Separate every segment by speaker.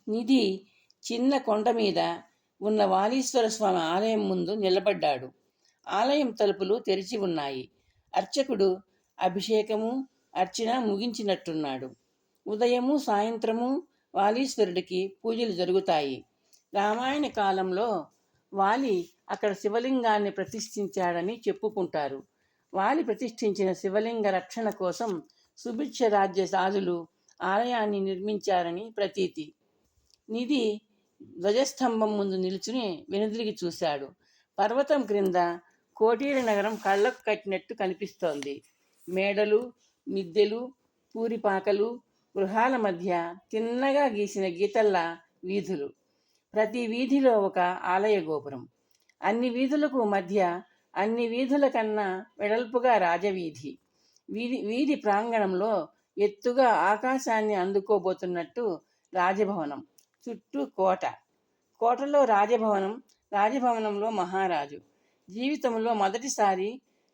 Speaker 1: నిధి చిన్న కొండ మీద ఉన్న వాలీశ్వర స్వామి ఆలయం ముందు నిలబడ్డాడు. ఆలయం తలుపులు తెరిచి ఉన్నాయి. అర్చకుడు అభిషేకము అర్చన ముగించినట్టున్నాడు. ఉదయము సాయంత్రము వాలీశ్వరుడికి పూజలు జరుగుతాయి. రామాయణ కాలంలో వాలి అక్కడ శివలింగాన్ని ప్రతిష్ఠించాడని చెప్పుకుంటారు. వాలి ప్రతిష్ఠించిన శివలింగ రక్షణ కోసం సుభిక్ష రాజ్య రాజులు ఆలయాన్ని నిర్మించారని ప్రతీతి. నిధి ధ్వజస్తంభం ముందు నిలుచుని వెనుదిరిగి చూశాడు. పర్వతం క్రింద కోటీల నగరం కళ్ళకు కట్టినట్టు కనిపిస్తోంది. మేడలు, మిద్దెలు, పూరిపాకలు, గృహాల మధ్య తిన్నగా గీసిన గీతల్లా వీధులు. ప్రతి వీధిలో ఒక ఆలయ గోపురం. అన్ని వీధులకు మధ్య, అన్ని వీధుల కన్నా వెడల్పుగా రాజవీధి. వీధి ప్రాంగణంలో ఎత్తుగా ఆకాశాన్ని అందుకోబోతున్నట్టు రాజభవనం. చుట్టూ కోట. కోటలో రాజభవనం. రాజభవనంలో మహారాజు. జీవితంలో మొదటిసారి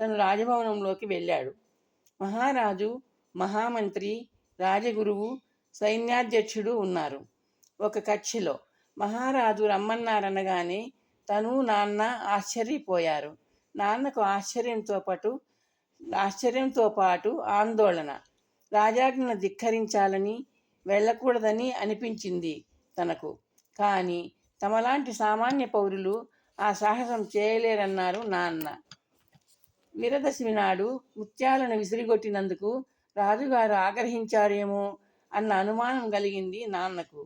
Speaker 1: తను రాజభవనంలోకి వెళ్ళాడు. మహారాజు, మహామంత్రి, రాజగురువు, సైన్యాధ్యక్షుడు ఉన్నారు ఒక కక్షలో. మహారాజు రమ్మన్నారనగానే తను నాన్న ఆశ్చర్యపోయారు. నాన్నకు ఆశ్చర్యంతో పాటు ఆందోళన. రాజాజ్ఞను ధిక్కరించాలని, వెళ్ళకూడదని అనిపించింది తనకు. కానీ తమలాంటి సామాన్య పౌరులు ఆ సాహసం చేయలేరన్నారు నాన్న. వీరదశమి నాడు ముత్యాలను విసిరిగొట్టినందుకు రాజుగారు ఆగ్రహించారేమో అన్న అనుమానం కలిగింది నాన్నకు.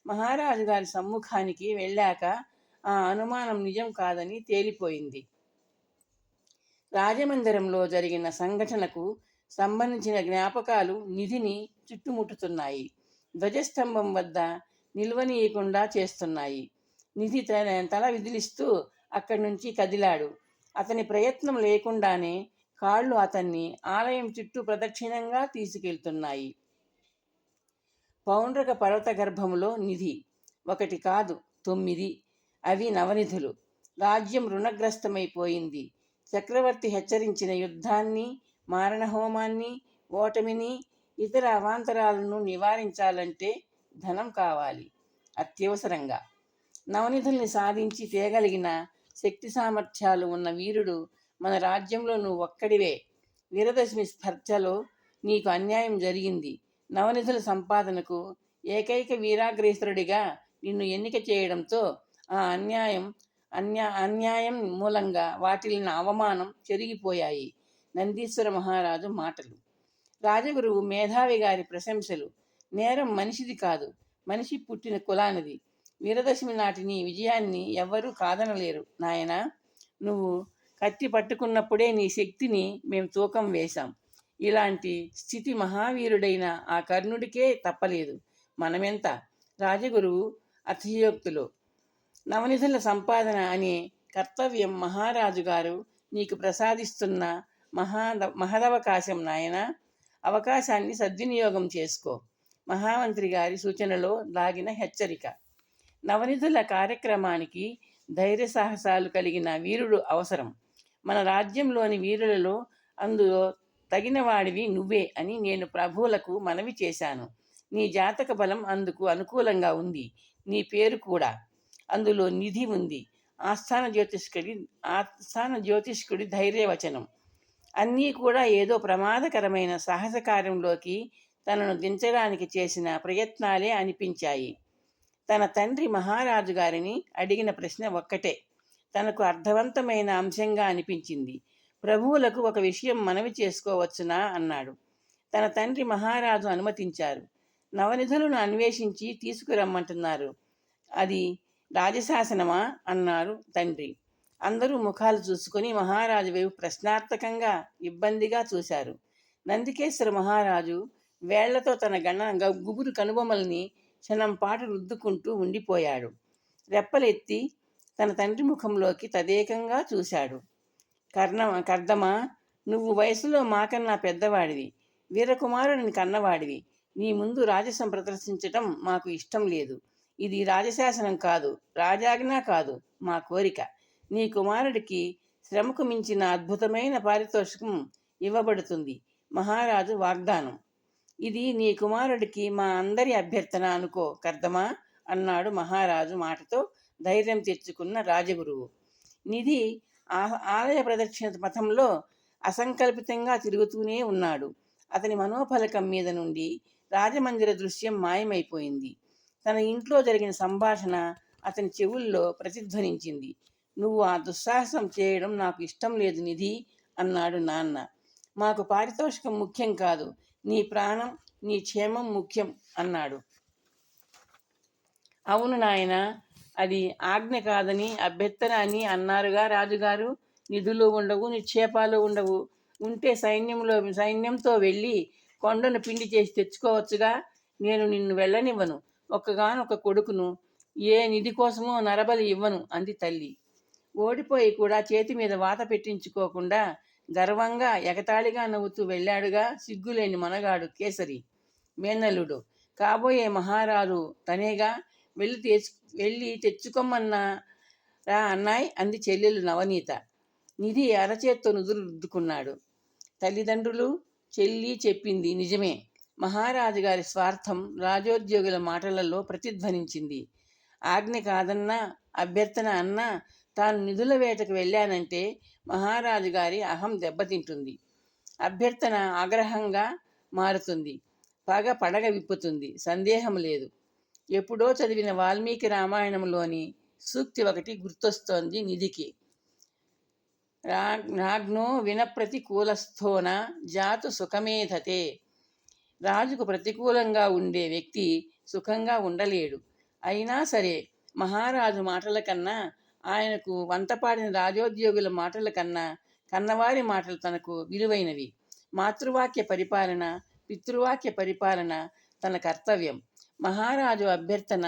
Speaker 1: మహారాజు గారి సమ్ముఖానికి వెళ్ళాక ఆ అనుమానం నిజం కాదని తేలిపోయింది. రాజమందిరంలో జరిగిన సంఘటనకు సంబంధించిన జ్ఞాపకాలు నిధిని చుట్టుముట్టుతున్నాయి. ధ్వజస్తంభం వద్ద నిల్వనీయకుండా చేస్తున్నాయి. నిధి తల విదిలిస్తూ అక్కడి నుంచి కదిలాడు. అతని ప్రయత్నం లేకుండానే కాళ్ళు అతన్ని ఆలయం చుట్టూ ప్రదక్షిణంగా తీసుకెళ్తున్నాయి. పౌండ్రక పర్వత గర్భములో నిధి. 1 కాదు 9. అవి నవనిధులు. రాజ్యం రుణగ్రస్తమైపోయింది. చక్రవర్తి హెచ్చరించిన యుద్ధాన్ని, మారణహోమాన్ని, ఓటమిని, ఇతర అవాంతరాలను నివారించాలంటే ధనం కావాలి అత్యవసరంగా. నవనిధుల్ని సాధించి తేగలిగిన శక్తి సామర్థ్యాలు ఉన్న వీరుడు మన రాజ్యంలో నువ్వు ఒక్కడివే. వీరదశమి స్పర్ధలో నీకు అన్యాయం జరిగింది. నవనిధుల సంపాదనకు ఏకైక వీరాగ్రేసరుడిగా నిన్ను ఎన్నిక చేయడంతో ఆ అన్యాయం మూలంగా వాటిల్లిన అవమానం చెరిగిపోయాయి. నందీశ్వర మహారాజు మాటలు. రాజగురువు మేధావి గారి ప్రశంసలు. నేరం మనిషిది కాదు, మనిషి పుట్టిన కులానిది. వీరదశమి నాటి నీ విజయాన్ని ఎవ్వరూ కాదనలేరు నాయనా. నువ్వు కత్తి పట్టుకున్నప్పుడే నీ శక్తిని మేము తూకం వేశాం. ఇలాంటి స్థితి మహావీరుడైన ఆ కర్ణుడికే తప్పలేదు, మనమెంత. రాజగురువు అతిశయోక్తులు. నవనిధుల సంపాదన అనే కర్తవ్యం మహారాజు గారు నీకు ప్రసాదిస్తున్న మహదవకాశం నాయనా. అవకాశాన్ని సద్వినియోగం చేసుకో. మహామంత్రి గారి సూచనలో దాగిన హెచ్చరిక. నవనిధుల కార్యక్రమానికి ధైర్య సాహసాలు కలిగిన వీరుడు అవసరం. మన రాజ్యంలోని వీరులలో అందులో తగిన వాడివి నువ్వే అని నేను ప్రభువులకు మనవి చేశాను. నీ జాతక బలం అందుకు అనుకూలంగా ఉంది. నీ పేరు కూడా అందులో నిధి ఉంది. ఆస్థాన జ్యోతిష్కుడి ధైర్యవచనం అన్నీ కూడా ఏదో ప్రమాదకరమైన సాహస కార్యంలోకి తనను దించడానికి చేసిన ప్రయత్నాలే అనిపించాయి. తన తండ్రి మహారాజు గారిని అడిగిన ప్రశ్న ఒక్కటే తనకు అర్థవంతమైన అంశంగా అనిపించింది. ప్రభువులకు ఒక విషయం మనవి చేసుకోవచ్చునా అన్నాడు. తన తండ్రి మహారాజు అనుమతించారు. నవనిధులను అన్వేషించి తీసుకురమ్మంటున్నారు. అది రాజశాసనమా అన్నారు తండ్రి. అందరూ ముఖాలు చూసుకొని మహారాజు వైపు ప్రశ్నార్థకంగా ఇబ్బందిగా చూశారు. నందికేశ్వర మహారాజు వేళ్లతో తన గుబురు కనుబొమ్మల్ని క్షణం పాటు రుద్దుకుంటూ ఉండిపోయాడు. రెప్పలెత్తి తన తండ్రి ముఖంలోకి తదేకంగా చూశాడు. కర్దమా, నువ్వు వయసులో మాకన్నా పెద్దవాడివి, వీరకుమారుడిని కన్నవాడివి. నీ ముందు రాజసం ప్రదర్శించటం మాకు ఇష్టం లేదు. ఇది రాజశాసనం కాదు, రాజాజ్ఞ కాదు, మా కోరిక. నీ కుమారుడికి శ్రమకు మించిన అద్భుతమైన పారితోషికం ఇవ్వబడుతుంది. మహారాజు వాగ్దానం. ఇది నీ కుమారుడికి మా అందరి అభ్యర్థన అనుకో కర్దమా అన్నాడు మహారాజు మాటతో ధైర్యం తెచ్చుకున్న రాజగురువు. నిధి ఆలయ ప్రదక్షిణ పథంలో అసంకల్పితంగా తిరుగుతూనే ఉన్నాడు. అతని మనోఫలకం మీద నుండి రాజమందిర దృశ్యం మాయమైపోయింది. తన ఇంట్లో జరిగిన సంభాషణ అతని చెవుల్లో ప్రతిధ్వనించింది. నువ్వు ఆ దుస్సాహసం చేయడం నాకు ఇష్టం లేదు నిధి అన్నాడు నాన్న. మాకు పారితోషికం ముఖ్యం కాదు, నీ ప్రాణం నీ క్షేమం ముఖ్యం అన్నాడు. అవును నాయన, అది ఆజ్ఞ కాదని అభ్యర్థన అని అన్నారుగా రాజుగారు. నిధులు ఉండవు, నిక్షేపాలు ఉండవు. ఉంటే సైన్యంతో వెళ్ళి కొండను పిండి చేసి తెచ్చుకోవచ్చుగా. నేను నిన్ను వెళ్ళనివ్వను. ఒక్కగానొక్క కొడుకును, ఏ నిధి కోసమో నరబలి ఇవ్వను అంది తల్లి. ఓడిపోయి కూడా చేతి మీద వాత పెట్టించుకోకుండా గర్వంగా ఎగతాళిగా నవ్వుతూ వెళ్ళాడుగా సిగ్గులేని మనగాడు కేసరి. మేనల్లుడు కాబోయే మహారాజు తనేగా. వెళ్ళి తెచ్చుకోమన్నా రా అన్నాయ్ అంది చెల్లెలు నవనీత. నిధి అరచేత్తో నుదురు రుద్దుకున్నాడు. తల్లిదండ్రులు చెల్లి చెప్పింది నిజమే. మహారాజు గారి స్వార్థం రాజోద్యోగుల మాటలలో ప్రతిధ్వనించింది. ఆజ్ఞ కాదన్నా అభ్యర్థన అన్నా తాను నిధుల వేటకు వెళ్ళానంటే మహారాజు గారి అహం దెబ్బతింటుంది. అభ్యర్థన ఆగ్రహంగా మారుతుంది. పగ పడగ విప్పుతుంది. సందేహం లేదు. ఎప్పుడో చదివిన వాల్మీకి రామాయణంలోని సూక్తి ఒకటి గుర్తొస్తోంది నిధికి. రాజ్ఞో వినప్రతికూలస్థోన జాతు సుఖమేధతే. రాజుకు ప్రతికూలంగా ఉండే వ్యక్తి సుఖంగా ఉండలేడు. అయినా సరే మహారాజు మాటల కన్నా, ఆయనకు వంతపాడిన రాజోద్యోగుల మాటల కన్నా కన్నవారి మాటలు తనకు విలువైనవి. మాతృవాక్య పరిపాలన, పితృవాక్య పరిపాలన తన కర్తవ్యం. మహారాజు అభ్యర్థన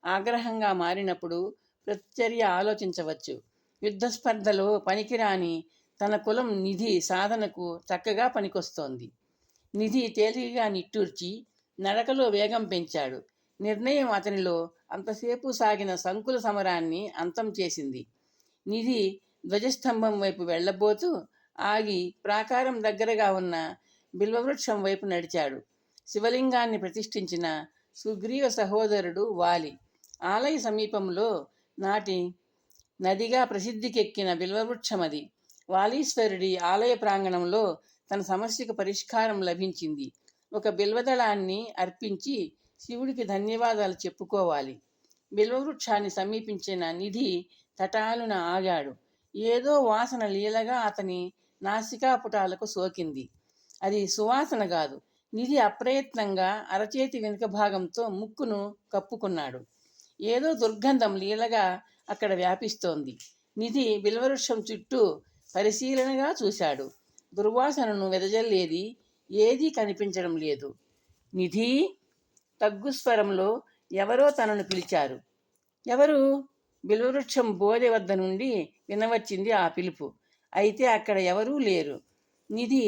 Speaker 1: ఆగ్రహంగా మారినప్పుడు ప్రతిచర్య ఆలోచించవచ్చు. యుద్ధ స్పర్ధలో పనికిరాని తన కులం నిధి సాధనకు చక్కగా పనికొస్తోంది. నిధి తేలికగా నిట్టూర్చి నడకలో వేగం పెంచాడు. నిర్ణయం అతనిలో అంతసేపు సాగిన సంకుల సమరాన్ని అంతం చేసింది. నిధి ధ్వజస్తంభం వైపు వెళ్ళబోతూ ఆగి ప్రాకారం దగ్గరగా ఉన్న బిల్వవృక్షం వైపు నడిచాడు. శివలింగాన్ని ప్రతిష్ఠించిన సుగ్రీవ సహోదరుడు వాలి. ఆలయ సమీపంలో నాటి నదిగా ప్రసిద్ధికెక్కిన బిల్వవృక్షమది. వాలీశ్వరుడి ఆలయ ప్రాంగణంలో తన సమస్యకు పరిష్కారం లభించింది. ఒక బిల్వదళాన్ని అర్పించి శివుడికి ధన్యవాదాలు చెప్పుకోవాలి. బిల్వవృక్షాన్ని సమీపించిన నిధి తటాలున ఆగాడు. ఏదో వాసన లీలగా అతని నాసికాపుటాలకు సోకింది. అది సువాసన కాదు. నిధి అప్రయత్నంగా అరచేతి వెనుక భాగంతో ముక్కును కప్పుకున్నాడు. ఏదో దుర్గంధం లీలగా అక్కడ వ్యాపిస్తోంది. నిధి బిల్వవృక్షం చుట్టూ పరిశీలనగా చూశాడు. దుర్వాసనను వెదజల్లేది ఏదీ కనిపించడం లేదు. నిధి తగ్గుస్వరంలో ఎవరో తనను పిలిచారు. ఎవరు? బిల్వవృక్షం బోధె వద్ద నుండి వినవచ్చింది ఆ పిలుపు. అయితే అక్కడ ఎవరూ లేరు. నిధి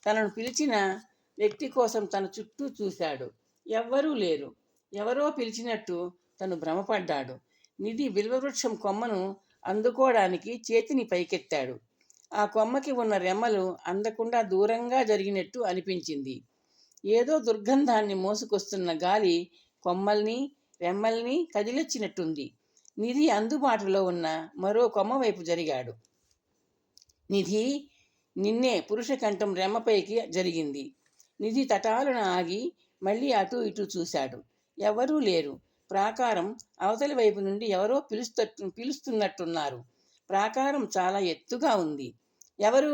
Speaker 1: తనను పిలిచిన వ్యక్తి కోసం తన చుట్టూ చూశాడు. ఎవ్వరూ లేరు. ఎవరో పిలిచినట్టు తను భ్రమపడ్డాడు. నిధి బిల్వవృక్షం కొమ్మను అందుకోవడానికి చేతిని పైకెత్తాడు. ఆ కొమ్మకి ఉన్న రెమ్మలు అందకుండా దూరంగా జరిగినట్టు అనిపించింది. ఏదో దుర్గంధాన్ని మోసుకొస్తున్న గాలి కొమ్మల్ని రెమ్మల్ని కదిలిచ్చినట్టుంది. నిధి అందుబాటులో ఉన్న మరో కొమ్మ వైపు జరిగాడు. నిధి, నిన్నే పురుష కంఠం రెమ్మపైకి జరిగింది. నిధి తటాలున ఆగి మళ్ళీ అటూ ఇటూ చూశాడు. ఎవరూ లేరు. ప్రాకారం అవతలి వైపు నుండి ఎవరో పిలుస్తున్నట్టున్నారు. ప్రాకారం చాలా ఎత్తుగా ఉంది. ఎవరు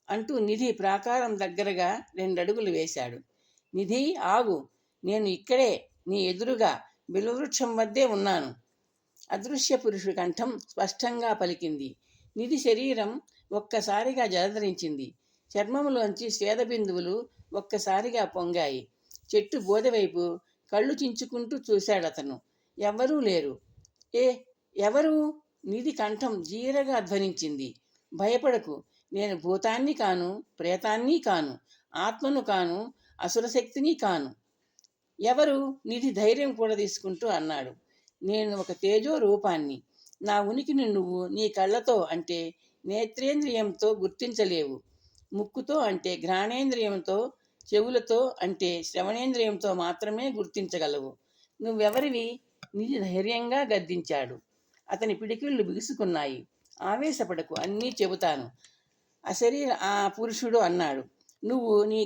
Speaker 1: అంటూ నిధి ప్రాకారం దగ్గరగా 2 అడుగులు వేశాడు. నిధి, ఆగు, నేను ఇక్కడే నీ ఎదురుగా బిల్వవృక్షం వద్దే ఉన్నాను. అదృశ్య పురుషుడి కంఠం స్పష్టంగా పలికింది. నిధి శరీరం ఒక్కసారిగా జలధరించింది. చర్మములోంచి స్వేదబిందువులు ఒక్కసారిగా పొంగాయి. చెట్టు బోధవైపు కళ్ళు చించుకుంటూ చూశాడతను. ఎవ్వరూ లేరు. ఎవరు? నిధి కంఠం జీరగా ధ్వనించింది. భయపడకు, నేను భూతాన్ని కాను, ప్రేతాన్ని కాను, ఆత్మను కాను, అసురశక్తిని కాను. ఎవరు? నిధి ధైర్యం కూడా తీసుకుంటూ అన్నాడు. నేను ఒక తేజో రూపాన్ని. నా ఉనికిని నువ్వు నీ కళ్ళతో అంటే నేత్రేంద్రియంతో గుర్తించలేవు. ముక్కుతో అంటే ఘ్రాణేంద్రియంతో, చెవులతో అంటే శ్రవణేంద్రియంతో మాత్రమే గుర్తించగలవు. నువ్వెవరివి? నిజ ధైర్యంగా గద్దించాడు. అతని పిడికిళ్ళు బిగుసుకున్నాయి. ఆవేశపడకు, అన్నీ చెబుతాను, ఆ పురుషుడు అన్నాడు. నువ్వు నీ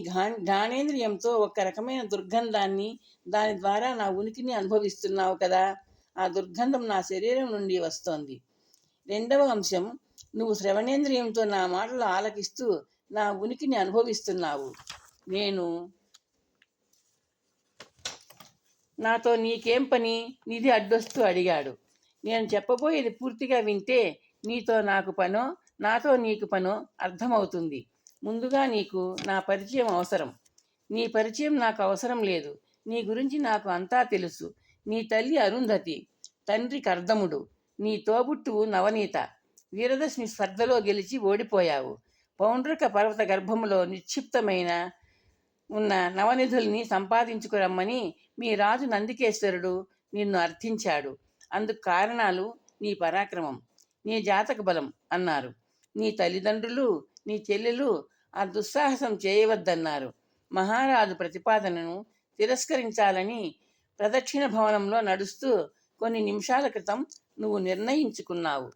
Speaker 1: ఘానేంద్రియంతో ఒక రకమైన దుర్గంధాన్ని, దాని ద్వారా నా ఉనికిని అనుభవిస్తున్నావు కదా. ఆ దుర్గంధం నా శరీరం నుండి వస్తోంది. రెండవ అంశం, నువ్వు శ్రవణేంద్రియంతో నా మాటలు ఆలకిస్తూ నా ఉనికిని అనుభవిస్తున్నావు. నాతో నీకేం పని? నిధి అడ్డొస్తూ అడిగాడు. నేను చెప్పబోయేది పూర్తిగా వింటే నీతో నాకు పనో, నాతో నీకు పనో అర్థమవుతుంది. ముందుగా నీకు నా పరిచయం అవసరం. నీ పరిచయం నాకు అవసరం లేదు. నీ గురించి నాకు అంతా తెలుసు. నీ తల్లి అరుంధతి, తండ్రి కర్దముడు, నీ తోబుట్టువు నవనీత. వీరదశమి స్పర్ధలో గెలిచి ఓడిపోయావు. పౌండ్రక పర్వత గర్భములో నిక్షిప్తమైన ఉన్న నవనిధుల్ని సంపాదించుకురమ్మని మీ రాజు నందికేశ్వరుడు నిన్ను అర్థించాడు. అందుకు కారణాలు నీ పరాక్రమం, నీ జాతక బలం అన్నారు. నీ తల్లిదండ్రులు, నీ చెల్లెలు ఆ దుస్సాహసం చేయవద్దన్నారు. మహారాజు ప్రతిపాదనను తిరస్కరించాలని ప్రదక్షిణ భవనంలో నడుస్తూ కొన్ని నిమిషాల క్రితం నువ్వు నిర్ణయించుకున్నావు.